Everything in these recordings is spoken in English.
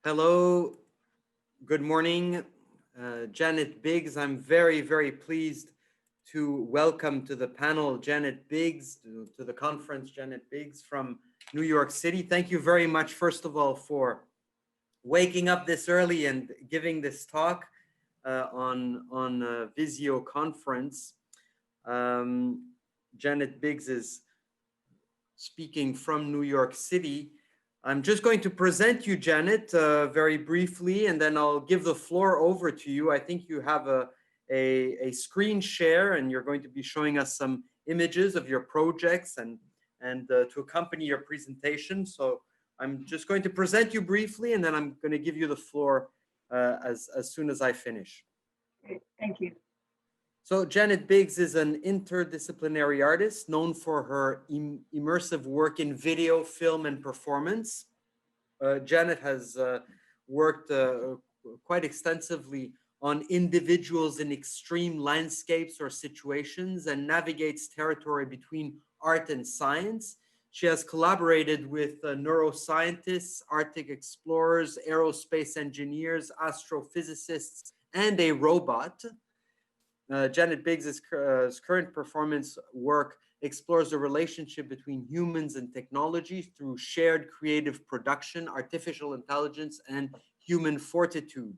Hello, good morning, Janet Biggs. I'm very, very pleased to welcome to the panel Janet Biggs, to the conference Janet Biggs from New York City. Thank you very much, first of all, for waking up this early and giving this talk on Visioconférence. Janet Biggs is speaking from New York City. I'm just going to present you, Janet, very briefly, and then I'll give the floor over to you. I think you have a screen share, and you're going to be showing us some images of your projects and to accompany your presentation. So I'm just going to present you briefly, and then I'm going to give you the floor as soon as I finish. Great. Thank you. So Janet Biggs is an interdisciplinary artist known for her immersive work in video, film, and performance. Janet has worked quite extensively on individuals in extreme landscapes or situations and navigates territory between art and science. She has collaborated with neuroscientists, Arctic explorers, aerospace engineers, astrophysicists, and a robot. Janet Biggs's current performance work explores the relationship between humans and technology through shared creative production, artificial intelligence, and human fortitude.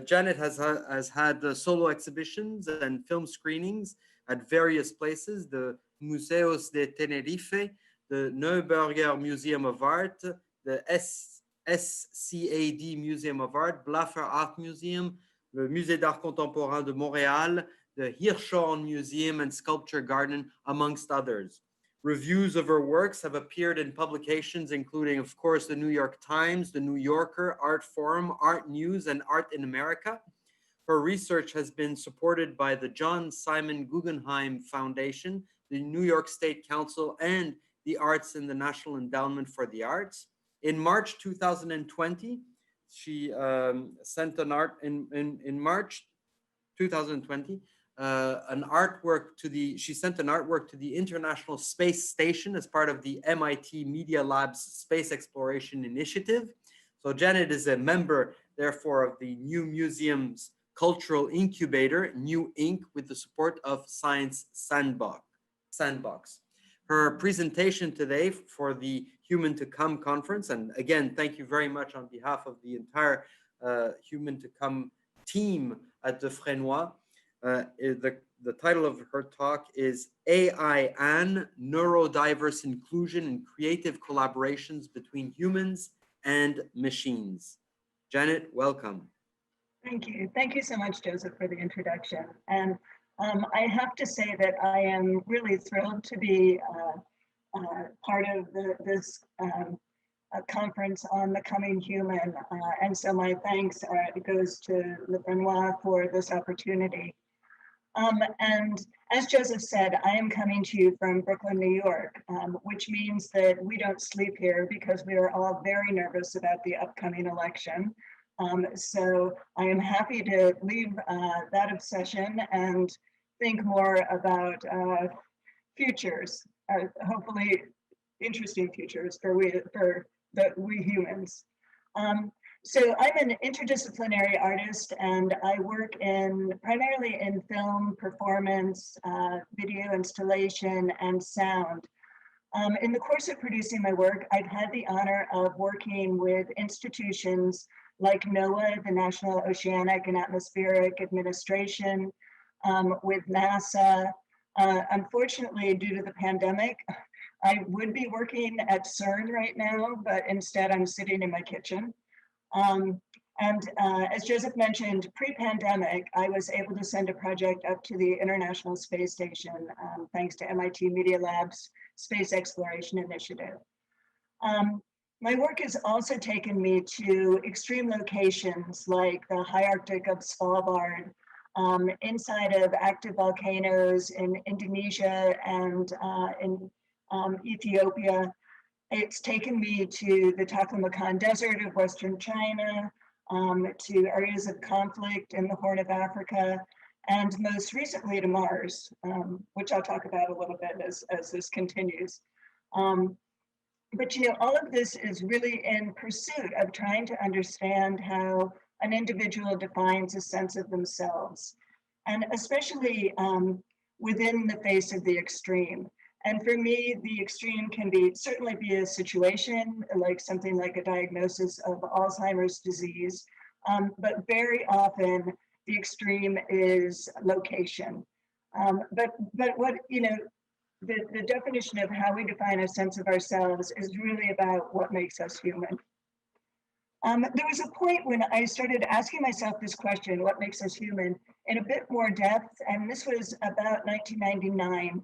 Janet has had solo exhibitions and film screenings at various places: the Museos de Tenerife, the Neuberger Museum of Art, the SCAD Museum of Art, Blaffer Art Museum, le Musée d'Art Contemporain de Montréal, the Hirshhorn Museum and Sculpture Garden, amongst others. Reviews of her works have appeared in publications including, of course, the New York Times, the New Yorker, Art Forum, Art News, and Art in America. Her research has been supported by the John Simon Guggenheim Foundation, the New York State Council, and the Arts and the National Endowment for the Arts. In March 2020, she sent an art in March 2020 an artwork to the International Space Station as part of the MIT Media Lab's Space Exploration Initiative. So Janet is a member, therefore, of the New Museum's Cultural Incubator, New Inc., with the support of Science Sandbox. Her presentation today for the Human to Come conference, and again, thank you very much on behalf of the entire Human to Come team at the Fresnoy. The title of her talk is AI and Neurodiverse Inclusion and Creative Collaborations Between Humans and Machines. Janet, welcome. Thank you. Thank you so much, Joseph, for the introduction. And I have to say that I am really thrilled to be part of this conference on the coming human. And so my thanks goes to Le Fresnoy for this opportunity. And as Joseph said, I am coming to you from Brooklyn, New York, which means that we don't sleep here because we are all very nervous about the upcoming election. So I am happy to leave that obsession and think more about futures, hopefully interesting futures for we humans. So I'm an interdisciplinary artist, and I work primarily in film, performance, video installation, and sound. In the course of producing my work, I've had the honor of working with institutions like NOAA, the National Oceanic and Atmospheric Administration, with NASA. Unfortunately, due to the pandemic, I would be working at CERN right now, but instead I'm sitting in my kitchen. As Joseph mentioned, pre-pandemic, I was able to send a project up to the International Space Station, thanks to MIT Media Lab's Space Exploration Initiative. My work has also taken me to extreme locations like the high Arctic of Svalbard, inside of active volcanoes in Indonesia and in Ethiopia. It's taken me to the Taklamakan Desert of Western China, to areas of conflict in the Horn of Africa, and most recently to Mars, which I'll talk about a little bit as this continues. But you know, all of this is really in pursuit of trying to understand how an individual defines a sense of themselves, and especially within the face of the extreme. And for me, the extreme can be certainly be a situation like something like a diagnosis of Alzheimer's disease, but very often the extreme is location. But what, you know, the definition of how we define a sense of ourselves is really about what makes us human. There was a point when I started asking myself this question, what makes us human, in a bit more depth, and this was about 1999.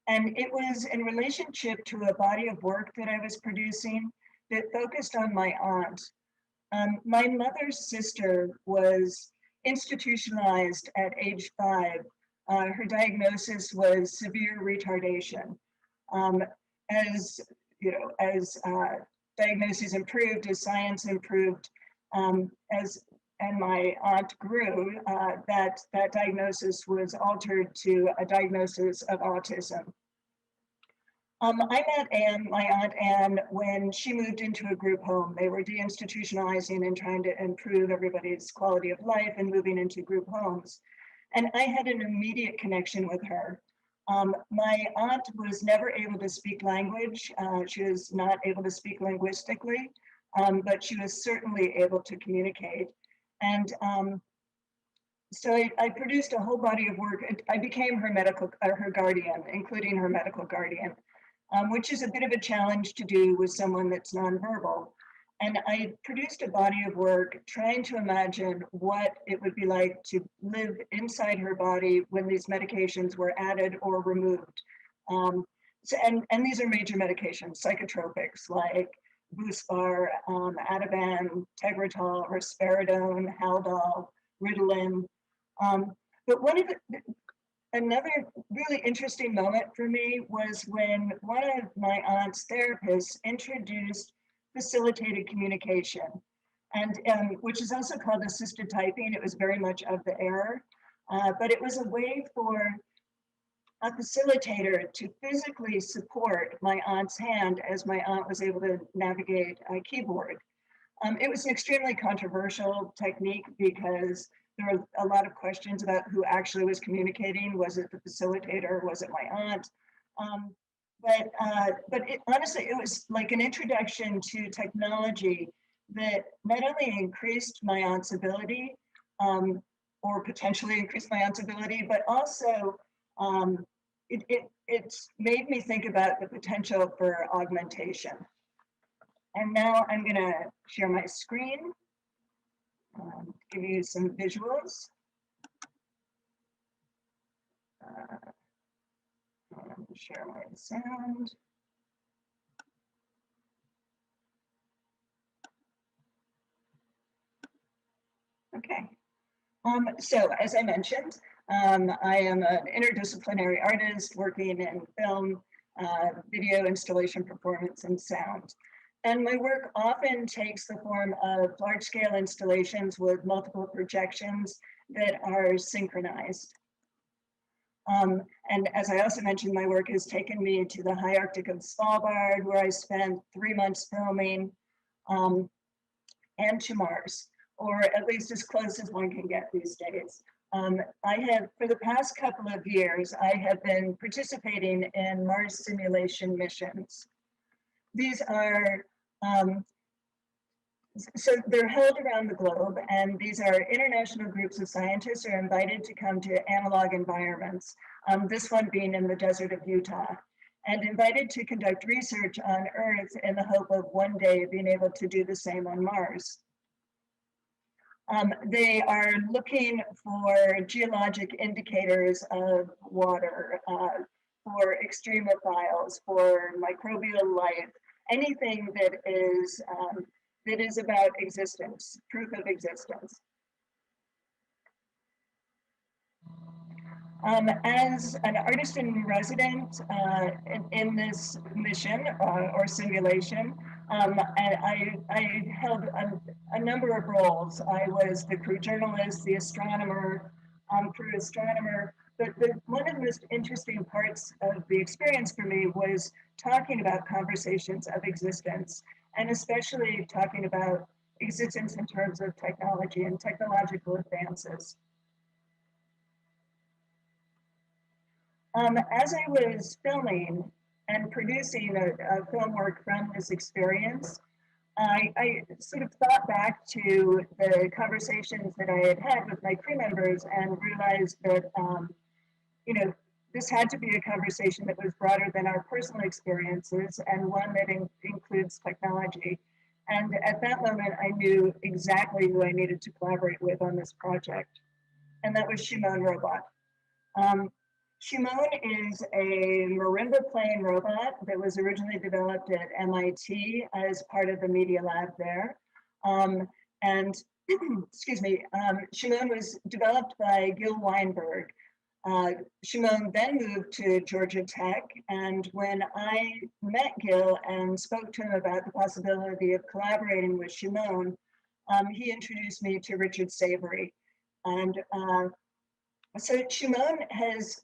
And it was in relationship to a body of work that I was producing that focused on my aunt. My mother's sister was institutionalized at age 5. Her diagnosis was severe retardation. As you know, as diagnoses improved, as science improved, and my aunt grew, that diagnosis was altered to a diagnosis of autism. I met my Aunt Anne, when she moved into a group home. They were deinstitutionalizing and trying to improve everybody's quality of life and moving into group homes. And I had an immediate connection with her. My aunt was never able to speak language. She was not able to speak linguistically, but she was certainly able to communicate. And so I produced a whole body of work. I became her guardian, including her medical guardian, which is a bit of a challenge to do with someone that's nonverbal. And I produced a body of work trying to imagine what it would be like to live inside her body when these medications were added or removed. And these are major medications, psychotropics like Buspar, Ativan, Tegretol, Risperidone, Haldol, Ritalin. But another really interesting moment for me was when one of my aunt's therapists introduced facilitated communication, and which is also called assisted typing. It was very much of the era, but it was a way for a facilitator to physically support my aunt's hand as my aunt was able to navigate a keyboard. It was an extremely controversial technique because there were a lot of questions about who actually was communicating. Was it the facilitator? Was it my aunt? But honestly, it was like an introduction to technology that not only increased my aunt's ability, or potentially increased my aunt's ability, but also it made me think about the potential for augmentation. And now I'm gonna share my screen, give you some visuals. Share my sound. Okay. So as I mentioned, I am an interdisciplinary artist working in film, video installation, performance, and sound. And my work often takes the form of large-scale installations with multiple projections that are synchronized. And as I also mentioned, my work has taken me to the high Arctic of Svalbard, where I spent 3 months filming, and to Mars, or at least as close as one can get these days. I have, for the past couple of years, I have been participating in Mars simulation missions. These are, so they're held around the globe, and these are international groups of scientists are invited to come to analog environments, this one being in the desert of Utah, and invited to conduct research on Earth in the hope of one day being able to do the same on Mars. They are looking for geologic indicators of water, for extremophiles, for microbial life, anything that is about existence, proof of existence. As an artist in resident in this mission or simulation, I held a number of roles. I was the crew journalist, the astronomer, crew astronomer, one of the most interesting parts of the experience for me was talking about conversations of existence, and especially talking about existence in terms of technology and technological advances. As I was filming and producing a film work from this experience, I sort of thought back to the conversations that I had had with my crew members and realized that, you know, this had to be a conversation that was broader than our personal experiences and one that includes technology. And at that moment, I knew exactly who I needed to collaborate with on this project, and that was Shimon Robot. Shimon is a marimba playing robot that was originally developed at MIT as part of the media lab there. And excuse me, Shimon was developed by Gil Weinberg. Shimon then moved to Georgia Tech, and when I met Gil and spoke to him about the possibility of collaborating with Shimon, he introduced me to Richard Savory. And so Shimon has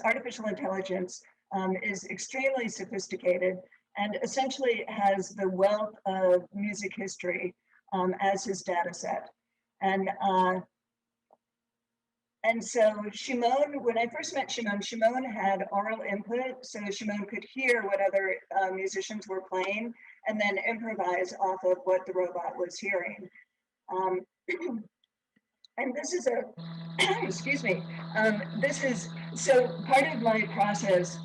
artificial intelligence, is extremely sophisticated, and essentially has the wealth of music history as his data set. And so Shimon, when I first met Shimon, Shimon had oral input, so Shimon could hear what other musicians were playing and then improvise off of what the robot was hearing. And this is a, excuse me, so part of my process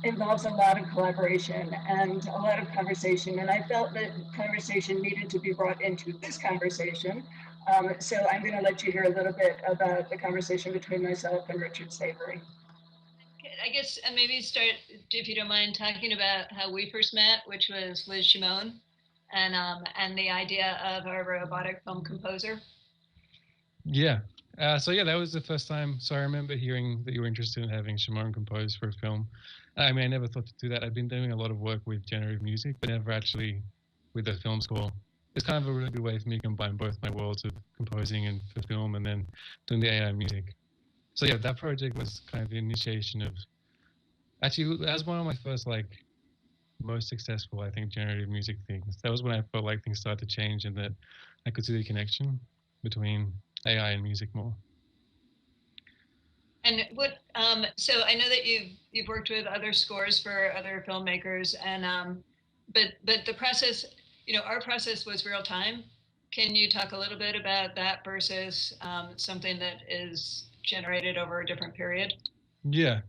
involves a lot of collaboration and a lot of conversation, and I felt that conversation needed to be brought into this conversation. So I'm going to let you hear a little bit about the conversation between myself and Richard Savory. I guess maybe start, if you don't mind, talking about how we first met, which was with Shimon, and the idea of a robotic film composer. Yeah. So yeah, that was the first time. So I remember hearing that you were interested in having Shimon compose for a film. I mean, I never thought to do that. I've been doing a lot of work with generative music, but never actually with a film score. It's kind of a really good way for me to combine both my worlds of composing and for film and then doing the AI music. So yeah, that project was kind of the initiation of, actually, that was one of my first, like, most successful, I think, generative music things. That was when I felt like things started to change and that I could see the connection between AI and music more. And what? So I know that you've worked with other scores for other filmmakers, and but the process, our process was real time. Can you talk a little bit about that versus something that is generated over a different period? Yeah.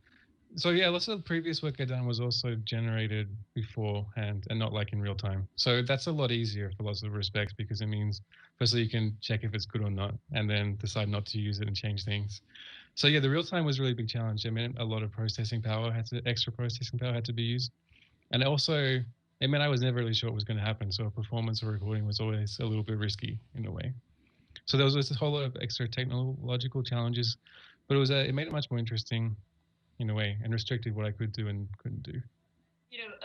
So yeah, lots of the previous work I've done was also generated beforehand and not like in real time. So that's a lot easier for lots of respects because it means firstly you can check if it's good or not and then decide not to use it and change things. So yeah, the real time was a really big challenge. It meant a lot of extra processing power had to be used. And also it meant I was never really sure what was going to happen. So a performance or recording was always a little bit risky in a way. So there was this whole lot of extra technological challenges, but it made it much more interesting in a way and restricted what I could do and couldn't do.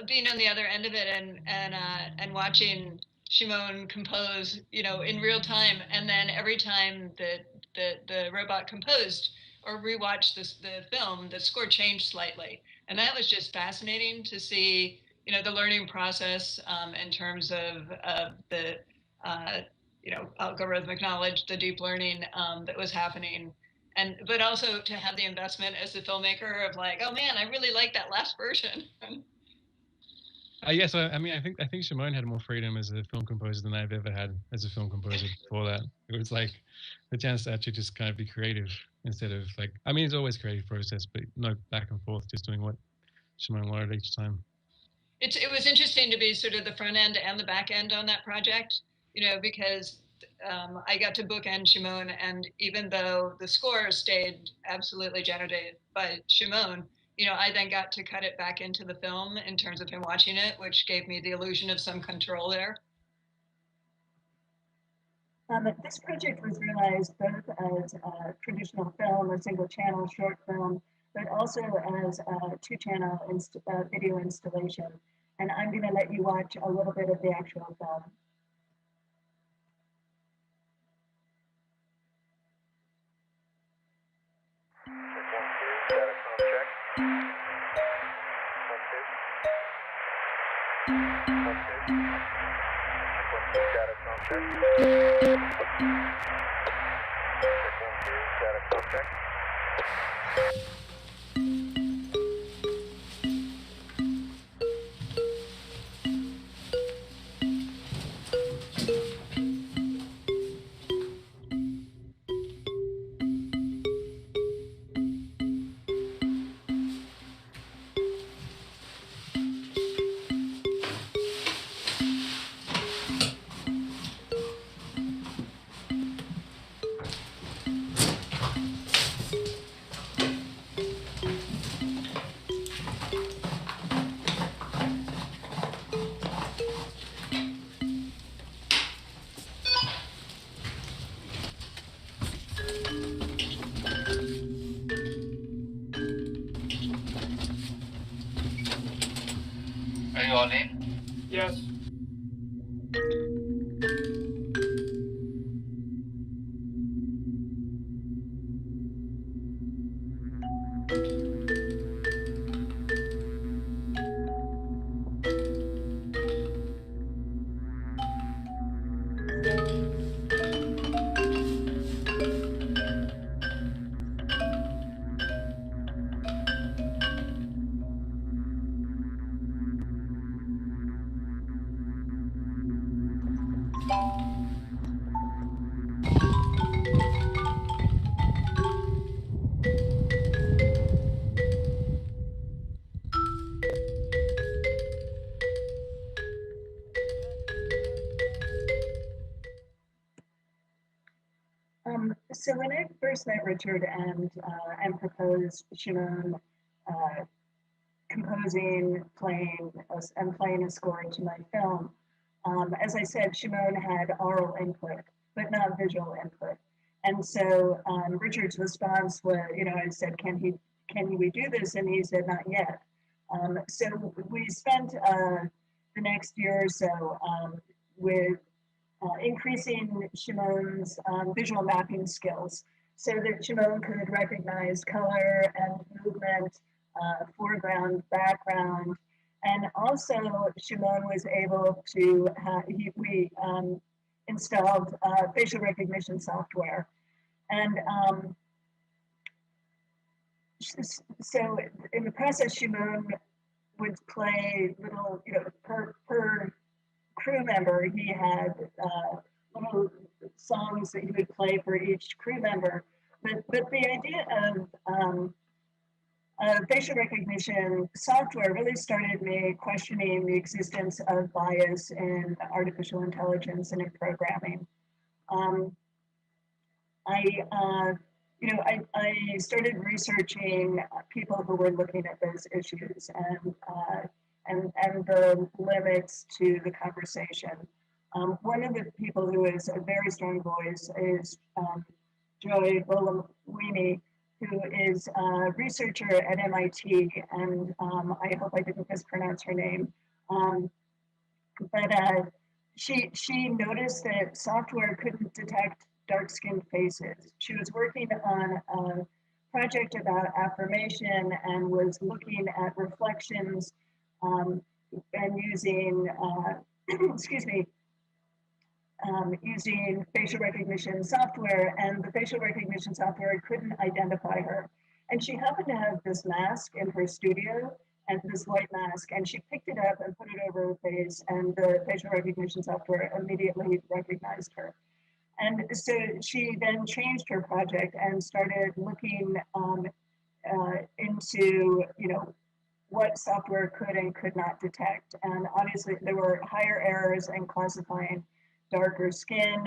Being on the other end of it and watching Shimon compose, in real time, and then every time the robot composed or rewatched the film, the score changed slightly, and that was just fascinating to see. The learning process in terms of the algorithmic knowledge, the deep learning that was happening. But also to have the investment as the filmmaker of like, oh man, I really like that last version. Yes, I mean, I think Shimon had more freedom as a film composer than I've ever had as a film composer before that. It was like the chance to actually just kind of be creative instead of like, I mean, it's always a creative process, but no back and forth, just doing what Shimon wanted each time. It was interesting to be sort of the front end and the back end on that project, because I got to bookend Shimon, and even though the score stayed absolutely generated by Shimon, I then got to cut it back into the film in terms of him watching it, which gave me the illusion of some control there. This project was realized both as a traditional film, a single channel short film, but also as a 2-channel video installation. And I'm going to let you watch a little bit of the actual film. Are you all in? Yes. So when I first met Richard and proposed Shimon composing, playing a score to my film, as I said, Shimon had oral input, but not visual input. And so Richard's response was, I said, can we do this? And he said, not yet. So we spent the next year or so with increasing Shimon's visual mapping skills so that Shimon could recognize color and movement, foreground, background, and also Shimon was able to, we installed facial recognition software. And so in the process, Shimon would play little, per crew member, he had little songs that he would play for each crew member. But the idea of facial recognition software really started me questioning the existence of bias in artificial intelligence and in programming. I started researching people who were looking at those issues and the limits to the conversation. One of the people who is a very strong voice is Joy Bolamwini, who is a researcher at MIT, and I hope I didn't mispronounce her name. But she noticed that software couldn't detect dark-skinned faces. She was working on a project about affirmation and was looking at reflections and using, using facial recognition software, and the facial recognition software couldn't identify her. And she happened to have this mask in her studio, and this white mask, and she picked it up and put it over her face, and the facial recognition software immediately recognized her. And so she then changed her project and started looking into, what software could and could not detect. And obviously there were higher errors in classifying darker skin.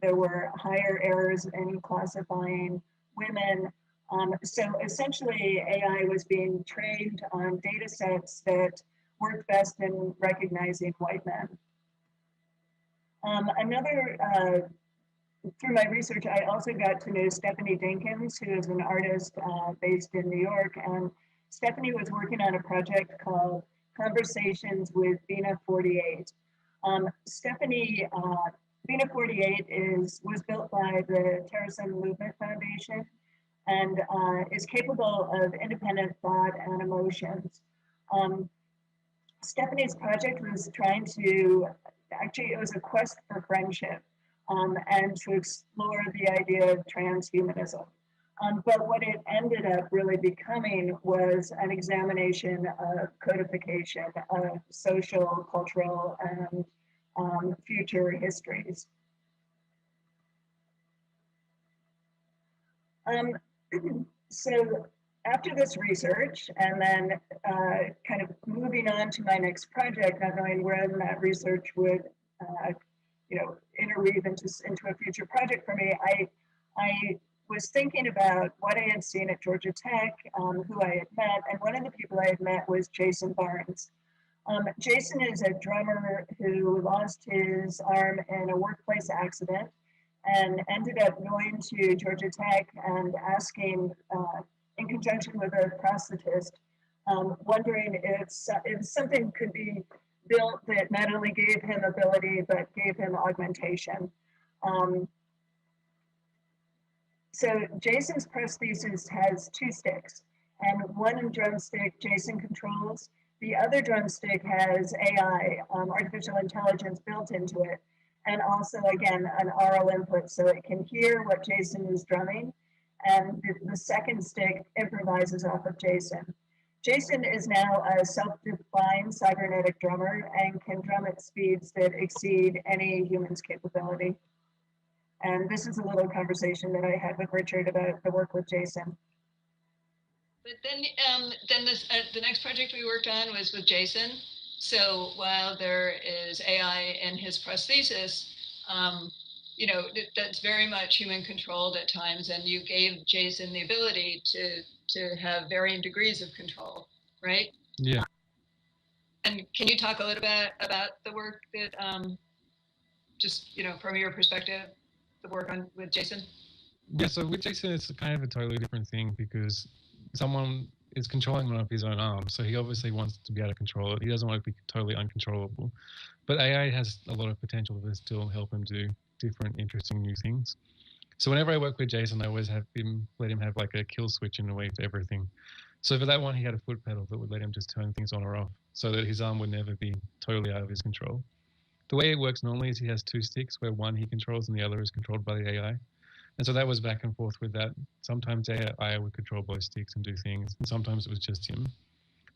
There were higher errors in classifying women. So essentially AI was being trained on data sets that worked best in recognizing white men. Through my research, I also got to know Stephanie Dinkins, who is an artist based in New York. And Stephanie was working on a project called Conversations with Vina 48. Vina 48 was built by the Terrorism Movement Foundation. and is capable of independent thought and emotions. Stephanie's project was trying to, actually it was a quest for friendship and to explore the idea of transhumanism. But what it ended up really becoming was an examination of codification of social, cultural, and future histories. So after this research, and then kind of moving on to my next project, not knowing when that research would, interweave into a future project for me, I was thinking about what I had seen at Georgia Tech, who I had met, and one of the people I had met was Jason Barnes. Jason is a drummer who lost his arm in a workplace accident and ended up going to Georgia Tech and asking, in conjunction with a prosthetist, wondering if something could be built that not only gave him ability, but gave him augmentation. So Jason's prosthesis has two sticks, and one drumstick Jason controls. The other drumstick has AI, artificial intelligence built into it, and also, again, an aural input, so it can hear what Jason is drumming, and the second stick improvises off of Jason. Jason is now a self-defined cybernetic drummer and can drum at speeds that exceed any human's capability. And this is a little conversation that I had with Richard about the work with Jason. But then the next project we worked on was with Jason. So while there is AI in his prosthesis, that's very much human controlled at times, and you gave Jason the ability to have varying degrees of control, right? Yeah. And can you talk a little bit about the work that, from your perspective, the work with Jason? Yeah, so with Jason, it's kind of a totally different thing because someone is controlling one of his own arms. So he obviously wants to be able to control it. He doesn't want to be totally uncontrollable. But AI has a lot of potential to still help him do different, interesting new things. So whenever I work with Jason, I always let him have like a kill switch in a way to everything. So for that one, he had a foot pedal that would let him just turn things on or off so that his arm would never be totally out of his control. The way it works normally is he has two sticks where one he controls and the other is controlled by the AI. And so that was back and forth with that. Sometimes AI would control both sticks and do things, and sometimes it was just him.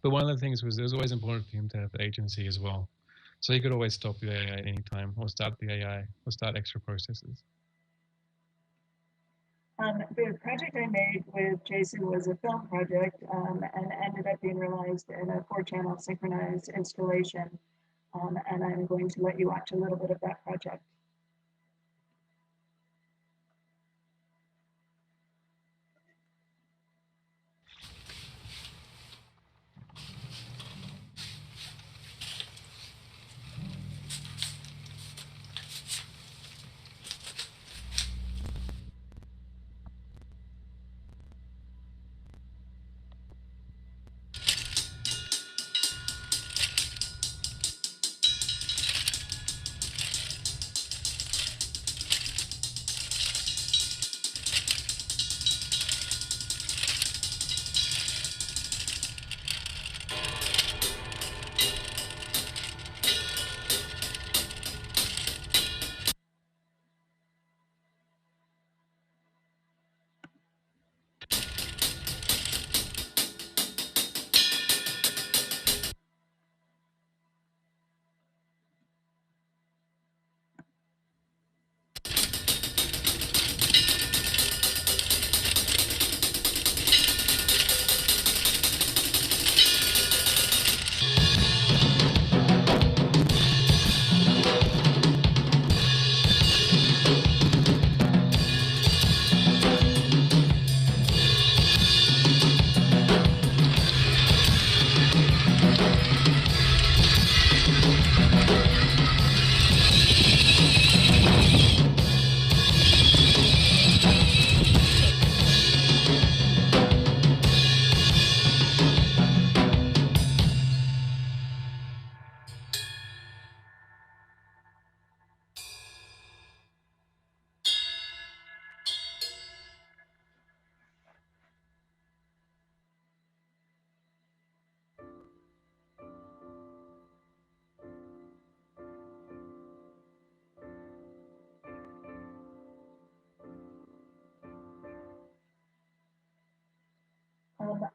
But one of the things was it was always important for him to have agency as well. So he could always stop the AI at any time or start the AI or start extra processes. The project I made with Jason was a film project and ended up being realized in a 4-channel synchronized installation. And I'm going to let you watch a little bit of that project.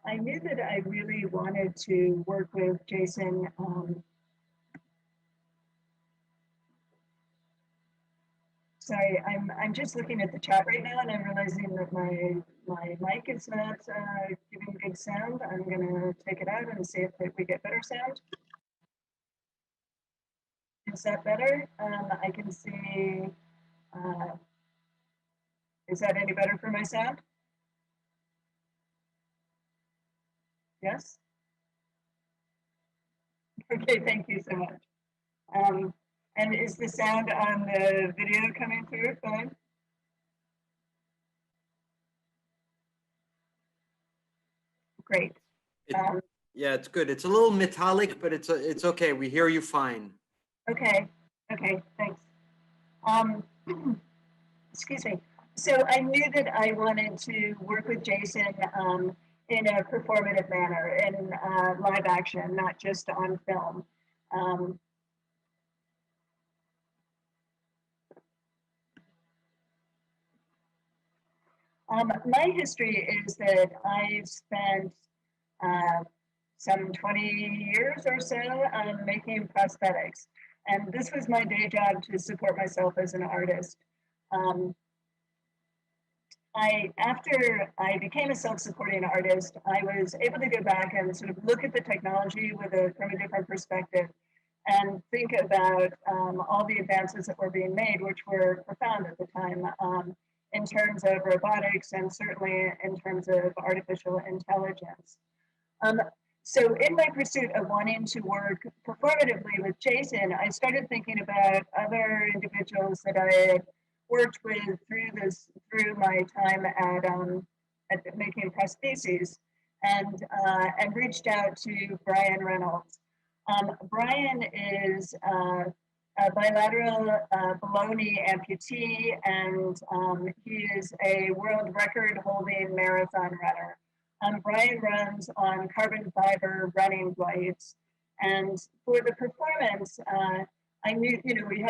I knew that I really wanted to work with Jason. Sorry, I'm just looking at the chat right now, and I'm realizing that my mic is not giving good sound. I'm going to take it out and see if we get better sound. Is that better? I can see. Is that any better for my sound? Yes? Okay, thank you so much. And is the sound on the video coming through fine? Great. Yeah, it's good. It's a little metallic, but it's okay. We hear you fine. Okay, thanks. Excuse me. So I knew that I wanted to work with Jason in a performative manner, in live action, not just on film. My history is that I've spent some 20 years or so making prosthetics. And this was my day job to support myself as an artist. After I became a self-supporting artist, I was able to go back and sort of look at the technology from a different perspective and think about all the advances that were being made, which were profound at the time in terms of robotics and certainly in terms of artificial intelligence. So in my pursuit of wanting to work performatively with Jason, I started thinking about other individuals that I had worked with through my time at making prostheses, and reached out to Brian Reynolds. Brian is a bilateral below-knee amputee, and he is a world record-holding marathon runner. Brian runs on carbon fiber running blades, and for the performance, I knew, we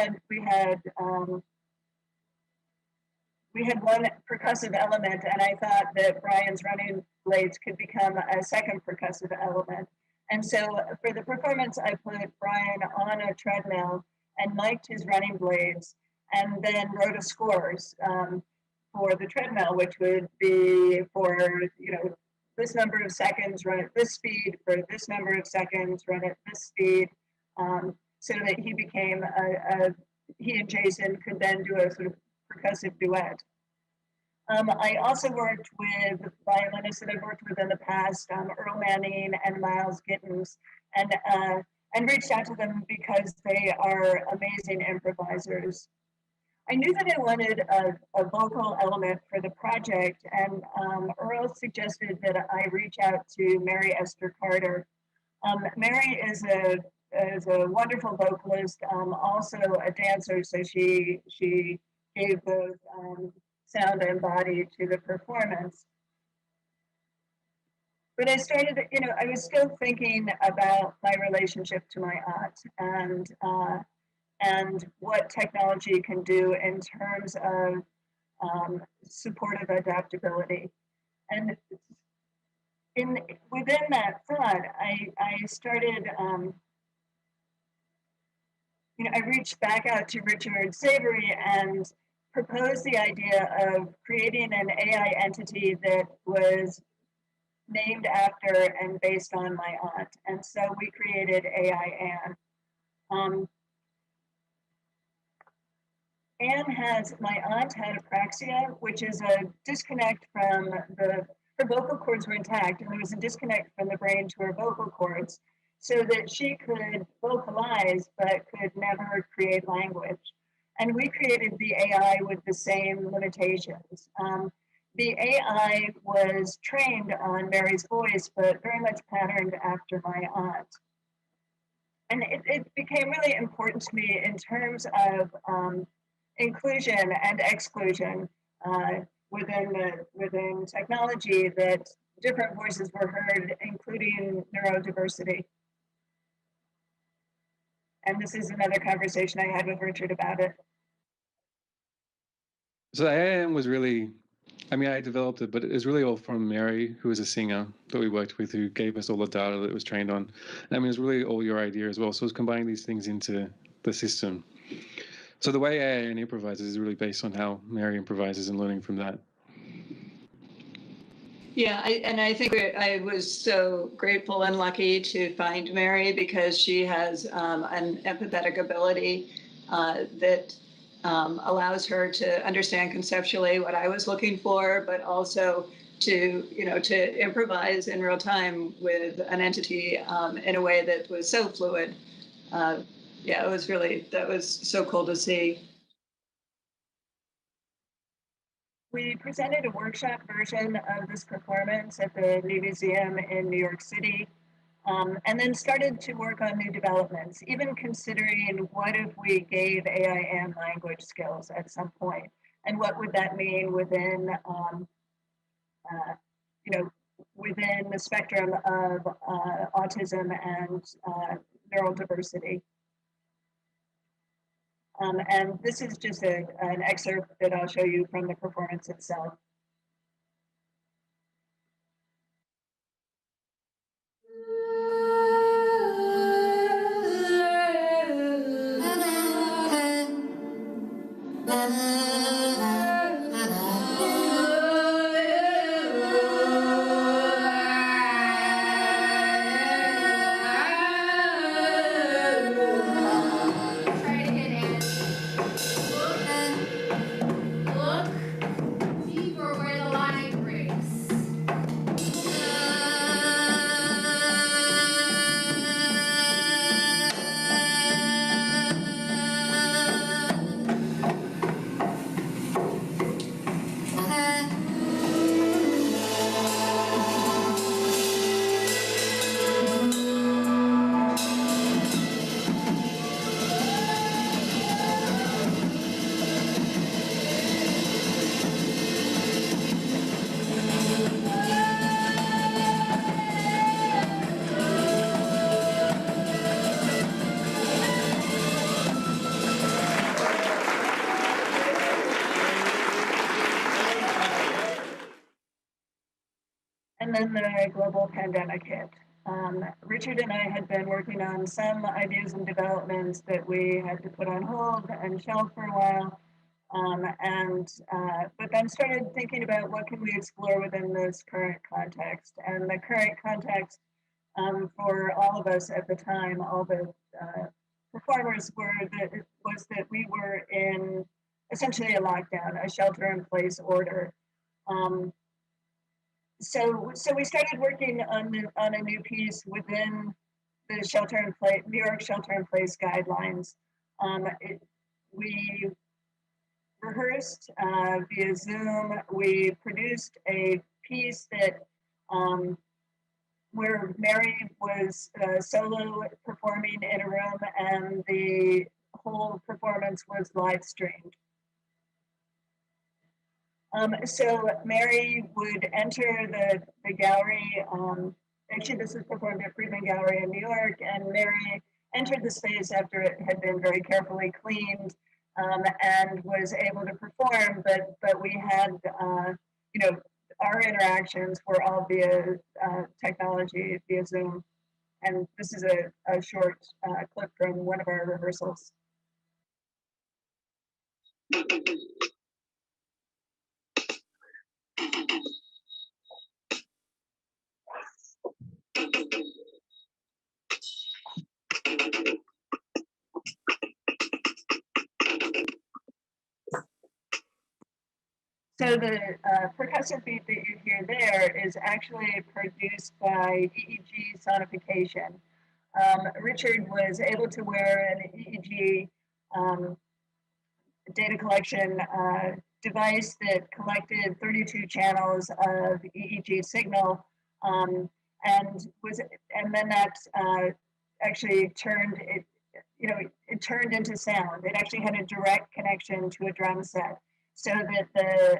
had one percussive element, and I thought that Brian's running blades could become a second percussive element. And so for the performance, I put Brian on a treadmill and mic'd his running blades, and then wrote a scores for the treadmill, which would be for, this number of seconds, run at this speed, for this number of seconds, run at this speed, so that he became he and Jason could then do a sort of percussive duet. I also worked with violinists that I've worked with in the past, Earl Manning and Miles Gittens, and reached out to them because they are amazing improvisers. I knew that I wanted a vocal element for the project, and Earl suggested that I reach out to Mary Esther Carter. Mary is a wonderful vocalist, also a dancer, so she gave both sound and body to the performance. But I started, I was still thinking about my relationship to my aunt and what technology can do in terms of supportive adaptability. And within that thought, I started, I reached back out to Richard Zagury and proposed the idea of creating an AI entity that was named after and based on my aunt. And so we created AI Anne. My aunt had apraxia, which is a disconnect from her vocal cords were intact, and there was a disconnect from the brain to her vocal cords, so that she could vocalize, but could never create language. And we created the AI with the same limitations. The AI was trained on Mary's voice, but very much patterned after my aunt. And it became really important to me in terms of inclusion and exclusion within technology, that different voices were heard, including neurodiversity. And this is another conversation I had with Richard about it. So AIM was really I mean, I developed it, but it was really all from Mary, who was a singer that we worked with, who gave us all the data that it was trained on. And I mean, it was really all your idea as well. So it was combining these things into the system. So the way AI improvises is really based on how Mary improvises and learning from that. Yeah, I think I was so grateful and lucky to find Mary because she has an empathetic ability that allows her to understand conceptually what I was looking for, but also to improvise in real time with an entity in a way that was so fluid. Yeah, that was so cool to see. We presented a workshop version of this performance at the New Museum in New York City, and then started to work on new developments, even considering what if we gave AI and language skills at some point, and what would that mean within, within the spectrum of autism and neurodiversity. And this is just an excerpt that I'll show you from the performance itself. And then the global pandemic hit. Richard and I had been working on some ideas and developments that we had to put on hold and shelve for a while. But then started thinking about what can we explore within this current context. And the current context for all of us at the time, all the performers was that we were in essentially a lockdown, a shelter-in-place order. So we started working on a new piece within the New York shelter-in-place guidelines. We rehearsed via Zoom. We produced a piece that where Mary was solo performing in a room, and the whole performance was live streamed. So Mary would enter the gallery. Actually, this was performed at Friedman Gallery in New York, and Mary entered the space after it had been very carefully cleaned, and was able to perform. But we had, our interactions were all via technology, via Zoom. And this is a short clip from one of our rehearsals. So the percussive beat that you hear there is actually produced by EEG sonification. Richard was able to wear an EEG data collection device that collected 32 channels of EEG signal, and then that actually turned it. It turned into sound. It actually had a direct connection to a drum set, so that the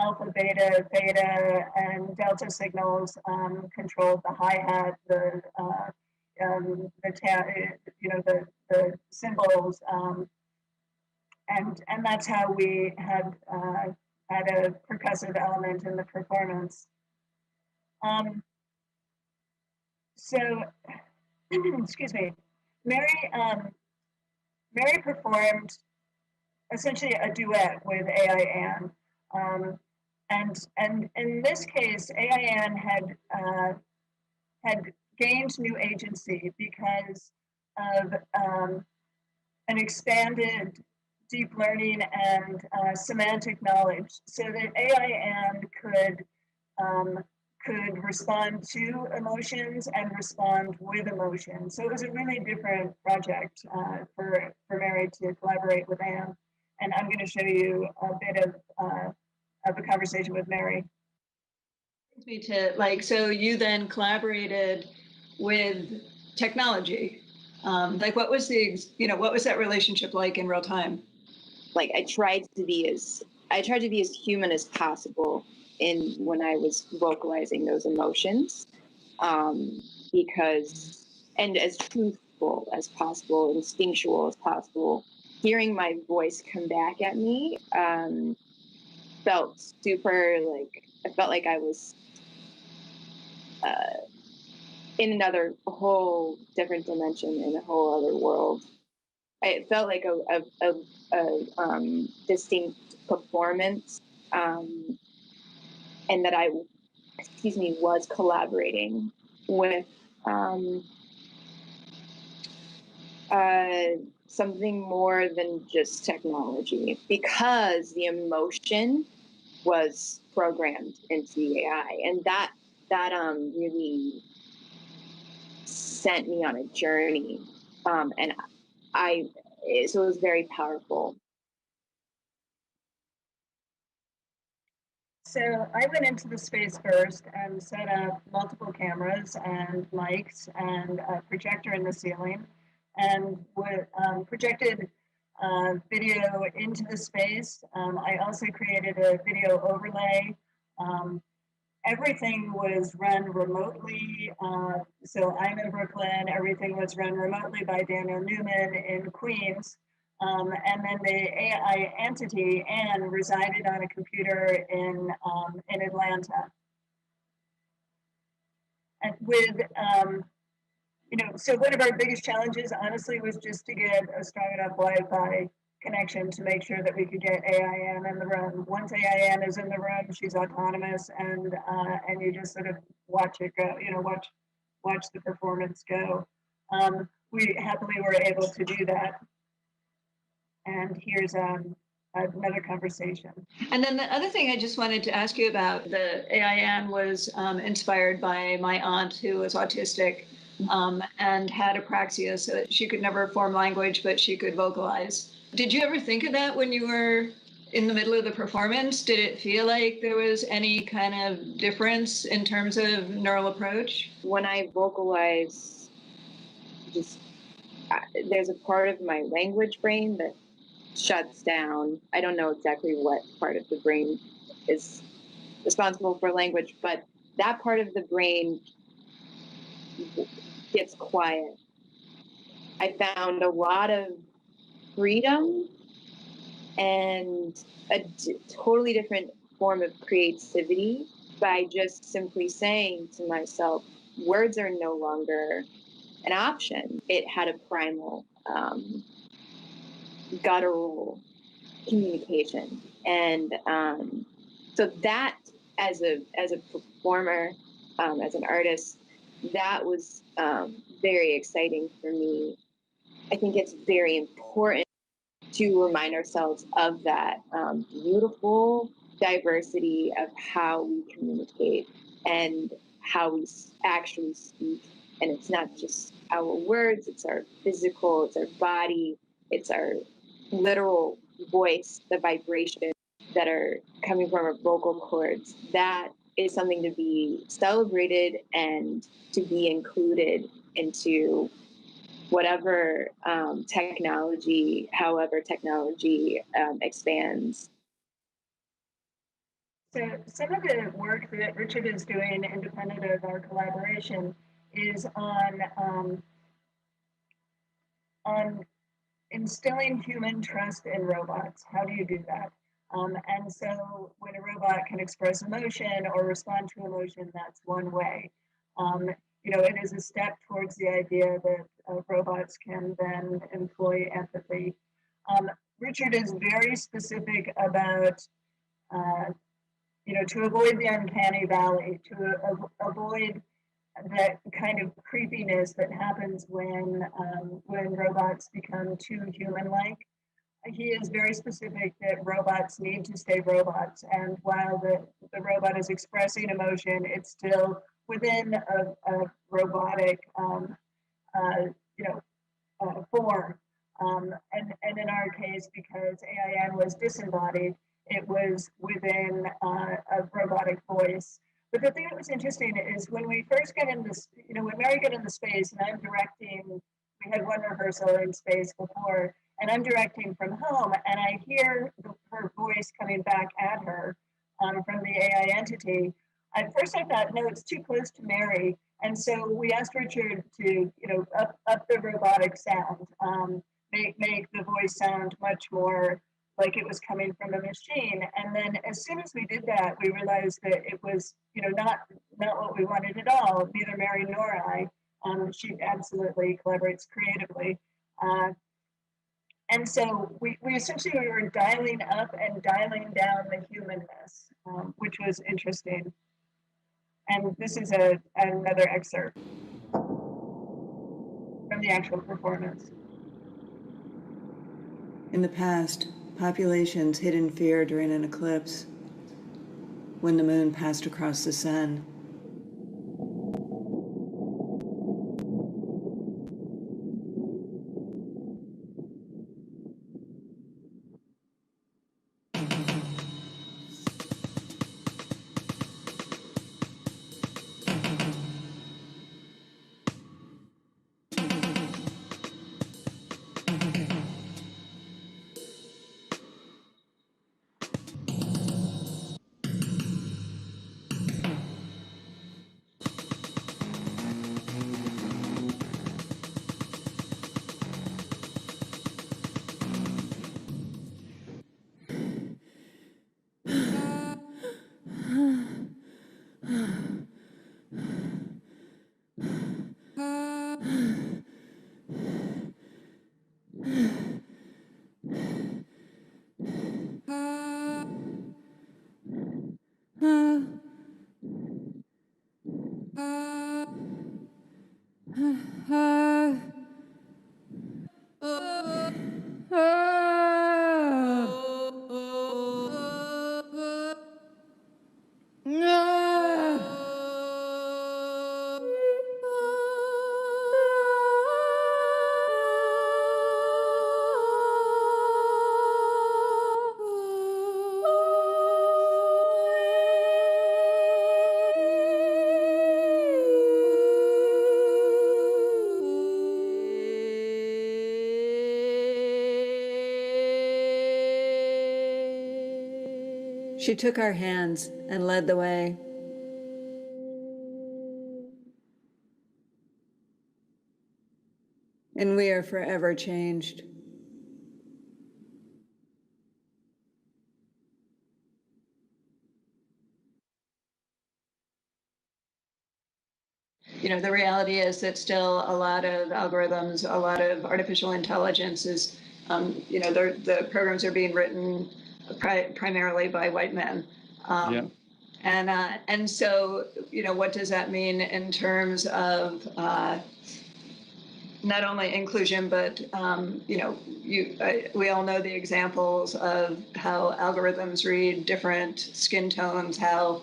alpha, beta, theta, and delta signals controlled the hi-hat, the cymbals, and that's how we had had a percussive element in the performance. So, excuse me, Mary performed essentially a duet with AI Ann. And in this case, AI Ann had gained new agency because of an expanded deep learning and semantic knowledge, so that AI Ann could respond to emotions and respond with emotion. So it was a really different project for Mary to collaborate with Anne. And I'm going to show you a bit of a conversation with Mary. Me to like, so you then collaborated with technology. Like, what was what was that relationship like in real time? Like, I tried to be as human as possible when I was vocalizing those emotions, because, and as truthful as possible, instinctual as possible. Hearing my voice come back at me felt super, like, I felt like I was in another whole different dimension, in a whole other world. It felt like a distinct performance, and that I, was collaborating with something more than just technology, because the emotion was programmed into the AI, and that really sent me on a journey, and so it was very powerful. So I went into the space first and set up multiple cameras and mics and a projector in the ceiling, and projected video into the space. I also created a video overlay. Everything was run remotely. So I'm in Brooklyn. Everything was run remotely by Daniel Newman in Queens. And then the AI entity, Anne, resided on a computer in Atlanta. And with, so one of our biggest challenges, honestly, was just to get a strong enough Wi-Fi connection to make sure that we could get AIN in the room. Once AIN is in the room, she's autonomous, and you just sort of watch it go, watch the performance go. We happily were able to do that. And here's another conversation. And then the other thing I just wanted to ask you about, the AIN was inspired by my aunt, who was autistic and had apraxia, so that she could never form language, but she could vocalize. Did you ever think of that when you were in the middle of the performance? Did it feel like there was any kind of difference in terms of neural approach? When I vocalize, there's a part of my language brain that shuts down. I don't know exactly what part of the brain is responsible for language, but that part of the brain gets quiet. I found a lot of freedom and a totally different form of creativity by just simply saying to myself, words are no longer an option. It had a primal, guttural communication. And so that, as a performer, as an artist, that was very exciting for me. I think it's very important to remind ourselves of that beautiful diversity of how we communicate and how we actually speak. And it's not just our words, it's our physical, it's our body, it's our literal voice, the vibrations that are coming from our vocal cords. That is something to be celebrated and to be included into whatever technology, however technology expands. So some of the work that Richard is doing, independent of our collaboration, is on instilling human trust in robots. How do you do that? And so when a robot can express emotion or respond to emotion, that's one way. It is a step towards the idea that robots can then employ empathy. Richard is very specific about, to avoid the uncanny valley, to avoid that kind of creepiness that happens when robots become too human-like. He is very specific that robots need to stay robots, and while the robot is expressing emotion, it's still within a robotic form. And in our case, because AIN was disembodied, it was within a robotic voice. But the thing that was interesting is when we first get in this, when Mary got in the space and I'm directing, we had one rehearsal in space before, and I'm directing from home, and I hear her voice coming back at her from the AI entity. At first I thought, no, it's too close to Mary. And so we asked Richard to, up the robotic sound, make the voice sound much more like it was coming from a machine. And then as soon as we did that, we realized that it was, not what we wanted at all, neither Mary nor I. She absolutely collaborates creatively. And so we essentially were dialing up and dialing down the humanness, which was interesting. And this is another excerpt from the actual performance. In the past, populations hid in fear during an eclipse when the moon passed across the sun. She took our hands and led the way. And we are forever changed. The reality is that still a lot of algorithms, a lot of artificial intelligence is, the programs are being written primarily by white men. And so, what does that mean in terms of not only inclusion, but, we all know the examples of how algorithms read different skin tones, how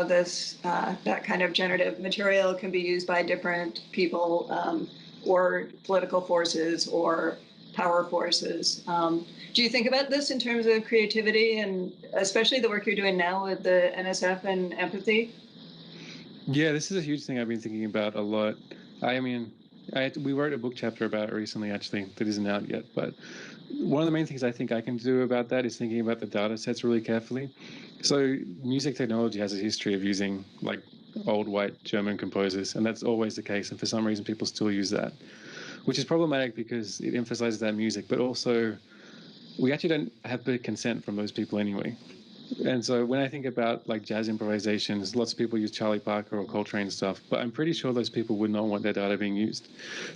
this that kind of generative material can be used by different people or political forces or power forces. Do you think about this in terms of creativity, and especially the work you're doing now with the NSF and empathy? Yeah, this is a huge thing I've been thinking about a lot. We wrote a book chapter about it recently, actually, that isn't out yet. But one of the main things I think I can do about that is thinking about the data sets really carefully. So music technology has a history of using like old white German composers, and that's always the case. And for some reason, people still use that, which is problematic because it emphasizes that music, but also we actually don't have the consent from those people anyway. And so when I think about like jazz improvisations, lots of people use Charlie Parker or Coltrane stuff, but I'm pretty sure those people would not want their data being used.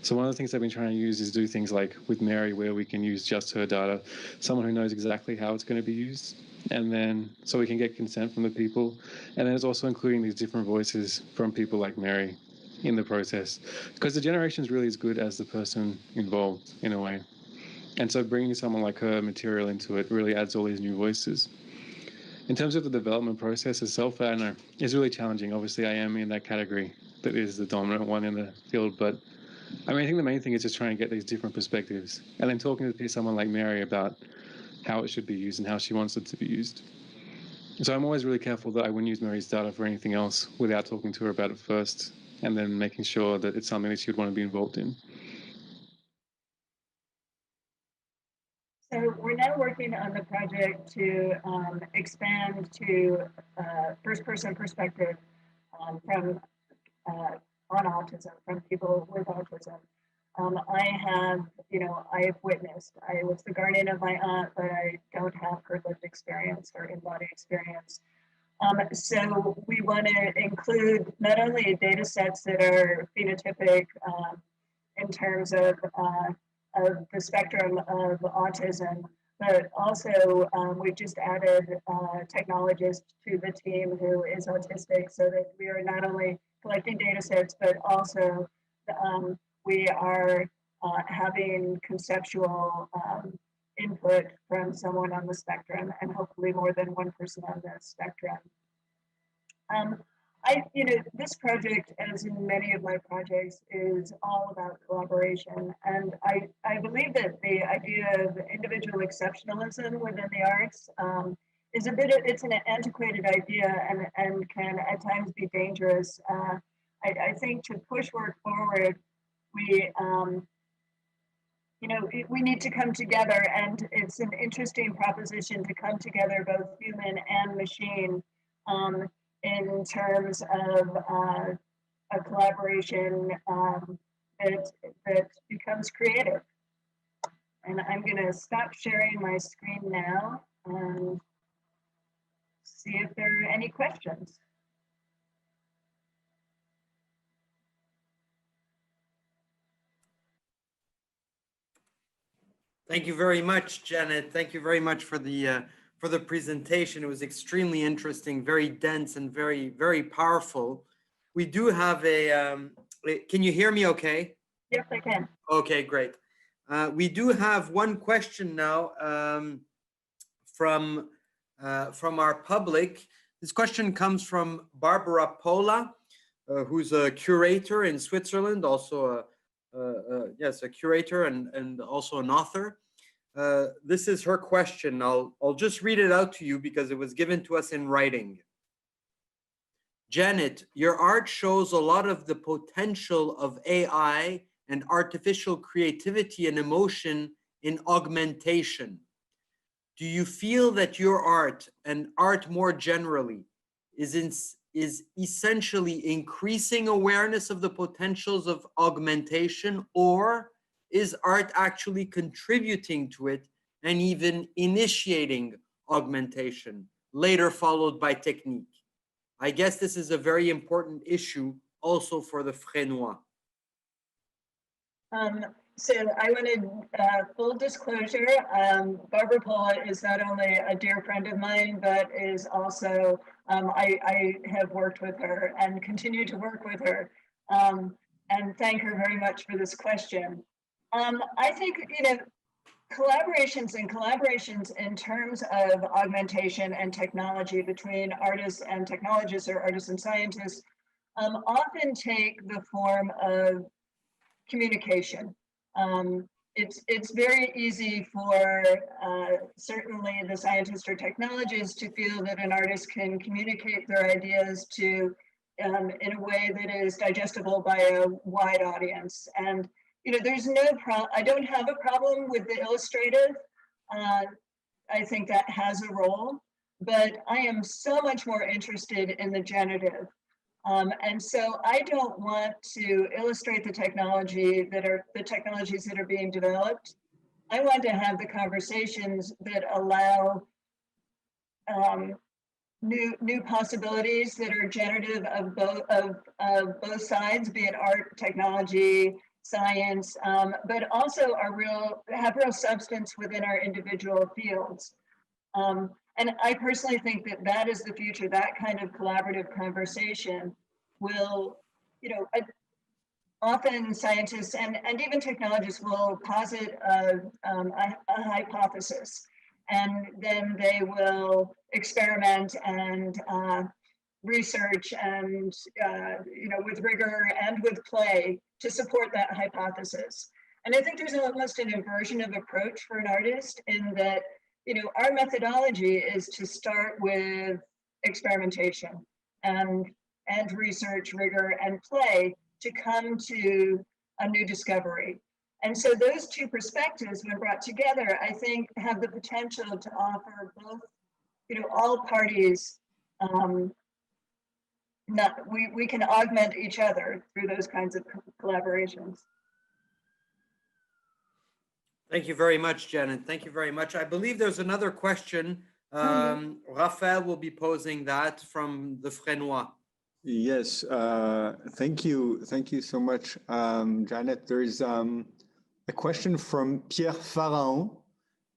So one of the things I've been trying to use is do things like with Mary, where we can use just her data, someone who knows exactly how it's going to be used. And then so we can get consent from the people. And then it's also including these different voices from people like Mary in the process, because the generation is really as good as the person involved in a way. And so bringing someone like her material into it really adds all these new voices. In terms of the development process itself, I know it's really challenging. Obviously, I am in that category that is the dominant one in the field. But I mean, I think the main thing is just trying to get these different perspectives and then talking to someone like Mary about how it should be used and how she wants it to be used. So I'm always really careful that I wouldn't use Mary's data for anything else without talking to her about it first and then making sure that it's something that she would want to be involved in. So we're now working on the project to expand to first-person perspective from on autism, from people with autism. I've witnessed. I was the guardian of my aunt, but I don't have her lived experience or in-body experience. So we want to include not only data sets that are phenotypic in terms of the spectrum of autism, but also we've just added a technologist to the team who is autistic, so that we are not only collecting data sets, but also we are having conceptual input from someone on the spectrum, and hopefully more than one person on the spectrum. This project, as in many of my projects, is all about collaboration. And I believe that the idea of individual exceptionalism within the arts is it's an antiquated idea and can at times be dangerous. I think to push work forward, we need to come together, and it's an interesting proposition to come together, both human and machine, in terms of a collaboration that becomes creative. And I'm going to stop sharing my screen now and see if there are any questions. Thank you very much, Janet. Thank you very much for the presentation. It was extremely interesting, very dense, and very, very powerful. We do have can you hear me okay? Yes, I can. Okay, great. We do have one question now from our public. This question comes from Barbara Pola, who's a curator in Switzerland, also a curator and also an author. This is her question. I'll just read it out to you because it was given to us in writing. Janet, your art shows a lot of the potential of AI and artificial creativity and emotion in augmentation. Do you feel that your art and art more generally is essentially increasing awareness of the potentials of augmentation, or is art actually contributing to it and even initiating augmentation, later followed by technique? I guess this is a very important issue also for the Fresnoy. So I wanted full disclosure. Barbara Pola is not only a dear friend of mine, but is also, I have worked with her and continue to work with her, and thank her very much for this question. I think, collaborations in terms of augmentation and technology between artists and technologists, or artists and scientists, often take the form of communication. It's very easy for certainly the scientist or technologist to feel that an artist can communicate their ideas to in a way that is digestible by a wide audience. And there's no problem. I don't have a problem with the illustrative. I think that has a role, but I am so much more interested in the generative. And so I don't want to illustrate the technologies that are being developed. I want to have the conversations that allow new possibilities that are generative of both sides, be it art, technology, science, but also have real substance within our individual fields. And I personally think that that is the future. That kind of collaborative conversation will, often scientists and even technologists will posit a hypothesis, and then they will experiment and research and with rigor and with play to support that hypothesis. And I think there's almost an inversion of approach for an artist in that, our methodology is to start with experimentation and research, rigor, and play to come to a new discovery. And so those two perspectives, when brought together, I think have the potential to offer both, all parties, we can augment each other through those kinds of collaborations. Thank you very much, Janet. Thank you very much. I believe there's another question. Raphael will be posing that from the Fresnoy. Yes, thank you. Thank you so much, Janet. There is a question from Pierre Pharaon,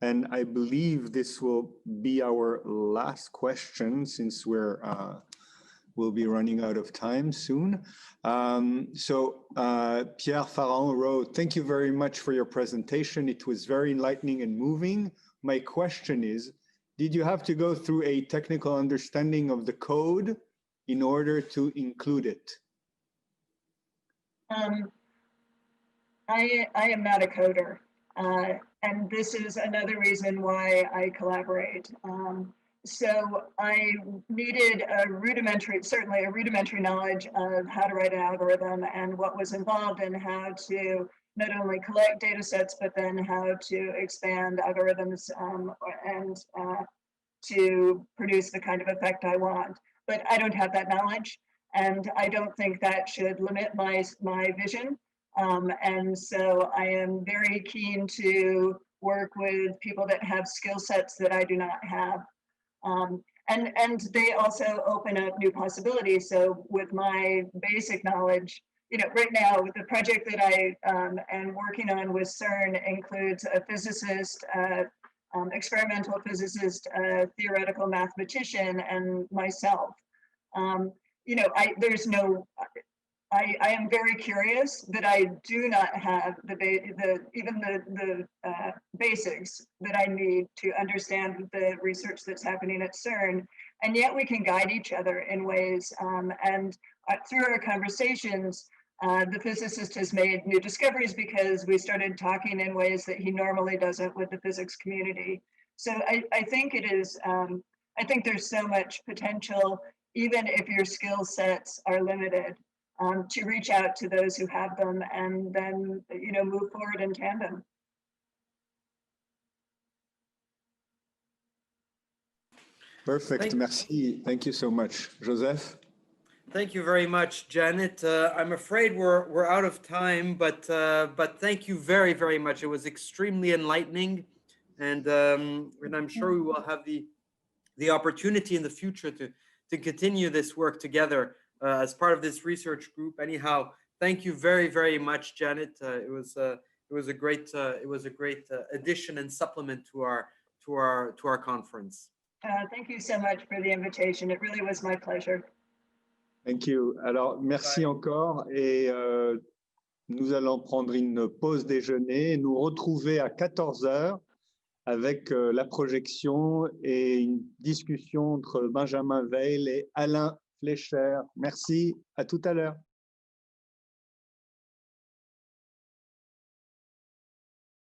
and I believe this will be our last question since we'll be running out of time soon. Pierre Pharaon wrote, "Thank you very much for your presentation. It was very enlightening and moving. My question is, did you have to go through a technical understanding of the code in order to include it?" I am not a coder, and this is another reason why I collaborate. So I needed certainly a rudimentary knowledge of how to write an algorithm and what was involved in how to not only collect data sets, but then how to expand algorithms and to produce the kind of effect I want. But I don't have that knowledge, and I don't think that should limit my vision. And so I am very keen to work with people that have skill sets that I do not have. And they also open up new possibilities. So with my basic knowledge, right now the project that I am working on with CERN includes a physicist, experimental physicist, theoretical mathematician, and myself. I am very curious, but I do not have the basics that I need to understand the research that's happening at CERN, and yet we can guide each other in ways. And through our conversations, the physicist has made new discoveries because we started talking in ways that he normally doesn't with the physics community. So I think it is. I think there's so much potential, even if your skill sets are limited. To reach out to those who have them and then, move forward in tandem. Perfect. Merci. Thank you so much, Joseph. Thank you very much, Janet. I'm afraid we're out of time, but thank you very, very much. It was extremely enlightening, and I'm sure we will have the opportunity in the future to continue this work together. As part of this research group. Anyhow, thank you very, very much, Janet. It was a great addition and supplement to our conference. Thank you so much for the invitation. It really was my pleasure. Thank you. Alors, merci encore, et nous allons prendre une pause déjeuner et nous retrouver à 14h avec la projection et une discussion entre Benjamin Veil et Alain Fleischer. Merci, à tout à l'heure.